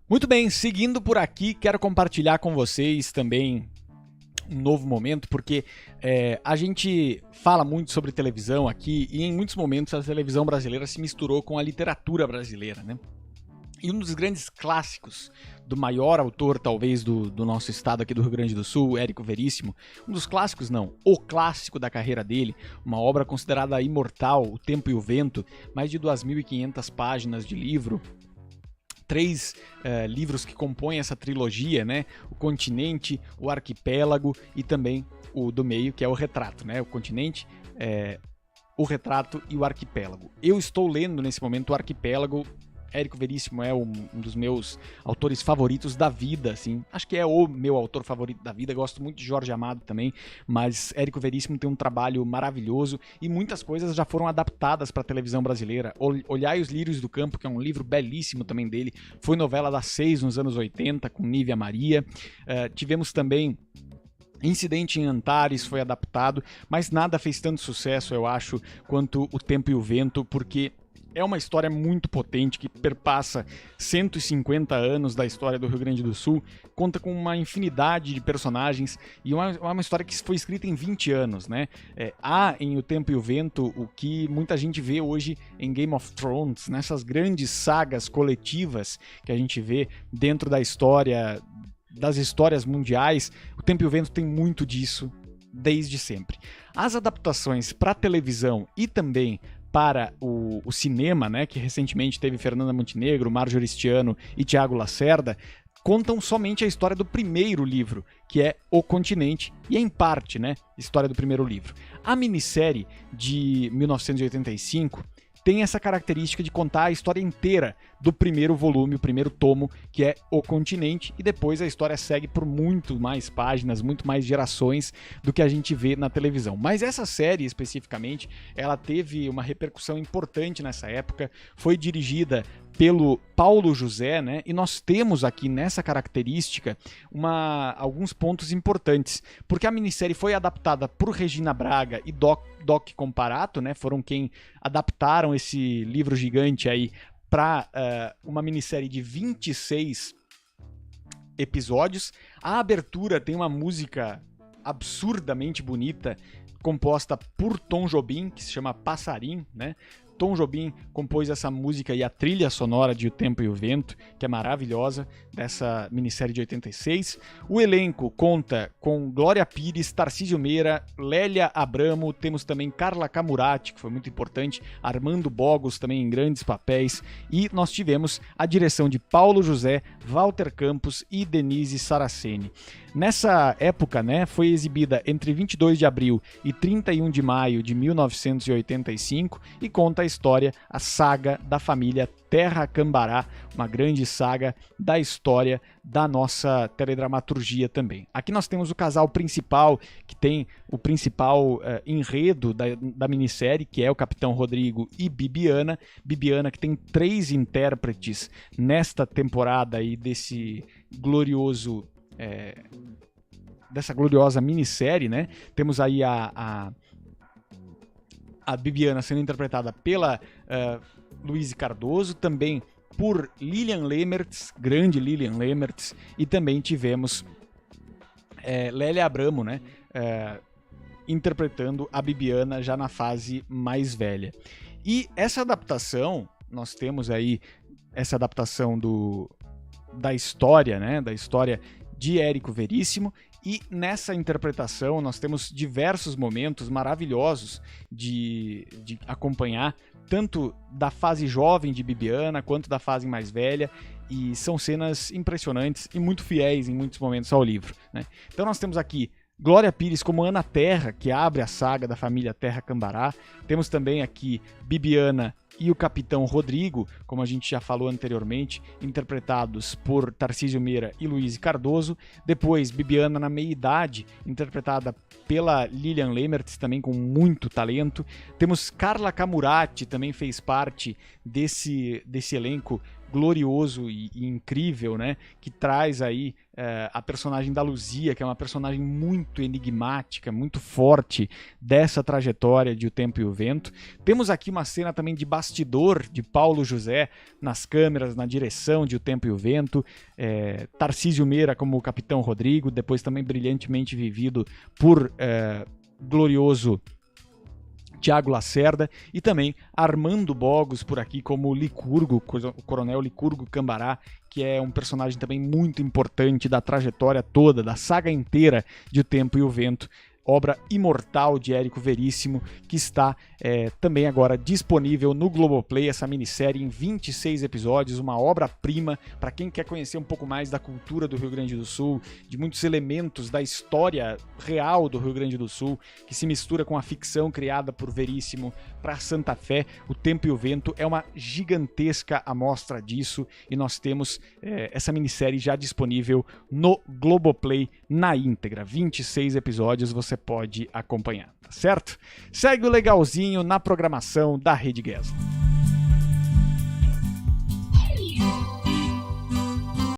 Muito bem, seguindo por aqui, quero compartilhar com vocês também um novo momento, porque a gente fala muito sobre televisão aqui e em muitos momentos a televisão brasileira se misturou com a literatura brasileira, né? E um dos grandes clássicos do maior autor, talvez, do nosso estado aqui do Rio Grande do Sul, Érico Veríssimo, um dos clássicos não, o clássico da carreira dele, uma obra considerada imortal, O Tempo e o Vento, mais de 2.500 páginas de livro, 3 livros que compõem essa trilogia, né? O Continente, o Arquipélago e também o do meio, que é o Retrato, né? O Continente, o Retrato e o Arquipélago. Eu estou lendo nesse momento o Arquipélago. Érico Veríssimo é um dos meus autores favoritos da vida, assim. Acho que é o meu autor favorito da vida. Gosto muito de Jorge Amado também, mas Érico Veríssimo tem um trabalho maravilhoso e muitas coisas já foram adaptadas para a televisão brasileira. Olhai os Lírios do Campo, que é um livro belíssimo também dele, foi novela das 6 nos anos 80 com Nívia Maria. Tivemos também Incidente em Antares, foi adaptado, mas nada fez tanto sucesso, eu acho, quanto O Tempo e o Vento, porque é uma história muito potente que perpassa 150 anos da história do Rio Grande do Sul, conta com uma infinidade de personagens e uma história que foi escrita em 20 anos, né? Há em O Tempo e o Vento o que muita gente vê hoje em Game of Thrones, nessas grandes sagas coletivas que a gente vê dentro da história, das histórias mundiais. O Tempo e o Vento tem muito disso desde sempre. As adaptações para televisão e também para o cinema, né, que recentemente teve Fernanda Montenegro, Marjorie Stiano e Tiago Lacerda, contam somente a história do primeiro livro, que é O Continente, e em parte, né, história do primeiro livro. A minissérie de 1985 tem essa característica de contar a história inteira do primeiro volume, o primeiro tomo, que é O Continente, e depois a história segue por muito mais páginas, muito mais gerações do que a gente vê na televisão. Mas essa série, especificamente, ela teve uma repercussão importante nessa época, foi dirigida pelo Paulo José, né? E nós temos aqui nessa característica alguns pontos importantes, porque a minissérie foi adaptada por Regina Braga e Doc Comparato, né? Foram quem adaptaram esse livro gigante aí para uma minissérie de 26 episódios. A abertura tem uma música absurdamente bonita, composta por Tom Jobim, que se chama Passarim, né? Tom Jobim compôs essa música e a trilha sonora de O Tempo e o Vento, que é maravilhosa, dessa minissérie de 86. O elenco conta com Glória Pires, Tarcísio Meira, Lélia Abramo, temos também Carla Camurati, que foi muito importante, Armando Bogos também em grandes papéis, e nós tivemos a direção de Paulo José, Walter Campos e Denise Saraceni. Nessa época, né, foi exibida entre 22 de abril e 31 de maio de 1985 e conta a história, a saga da família Terra Cambará, uma grande saga da história da nossa teledramaturgia também. Aqui nós temos o casal principal, que tem o principal enredo da minissérie, que é o Capitão Rodrigo e Bibiana. Bibiana, que tem 3 intérpretes nesta temporada aí desse glorioso... dessa gloriosa minissérie, né? Temos aí a Bibiana sendo interpretada pela Luíse Cardoso, também por Lilian Lemertz, grande Lilian Lemertz, e também tivemos Lélia Abramo, né? Interpretando a Bibiana já na fase mais velha. E essa adaptação, nós temos aí essa adaptação da história, né? Da história de Érico Veríssimo, e nessa interpretação nós temos diversos momentos maravilhosos de acompanhar, tanto da fase jovem de Bibiana quanto da fase mais velha, e são cenas impressionantes e muito fiéis em muitos momentos ao livro, né? Então nós temos aqui Glória Pires como Ana Terra, que abre a saga da família Terra Cambará. Temos também aqui Bibiana e o Capitão Rodrigo, como a gente já falou anteriormente, interpretados por Tarcísio Meira e Luíse Cardoso. Depois, Bibiana na meia-idade, interpretada pela Lilian Lemertz, também com muito talento. Temos Carla Camurati, também fez parte desse elenco glorioso e incrível, né? Que traz aí a personagem da Luzia, que é uma personagem muito enigmática, muito forte dessa trajetória de O Tempo e o Vento. Temos aqui uma cena também de bastidor de Paulo José nas câmeras, na direção de O Tempo e o Vento. Tarcísio Meira como o Capitão Rodrigo, depois também brilhantemente vivido por glorioso Tiago Lacerda, e também Armando Bogos por aqui como Licurgo, o Coronel Licurgo Cambará, que é um personagem também muito importante da trajetória toda, da saga inteira de O Tempo e o Vento, obra imortal de Érico Veríssimo, que está também agora disponível no Globoplay, essa minissérie em 26 episódios, uma obra-prima para quem quer conhecer um pouco mais da cultura do Rio Grande do Sul, de muitos elementos da história real do Rio Grande do Sul, que se mistura com a ficção criada por Veríssimo para Santa Fé. O Tempo e o Vento é uma gigantesca amostra disso, e nós temos essa minissérie já disponível no Globoplay na íntegra. 26 episódios, você pode acompanhar, tá certo? Segue o Legalzinho na programação da Rede Guesla.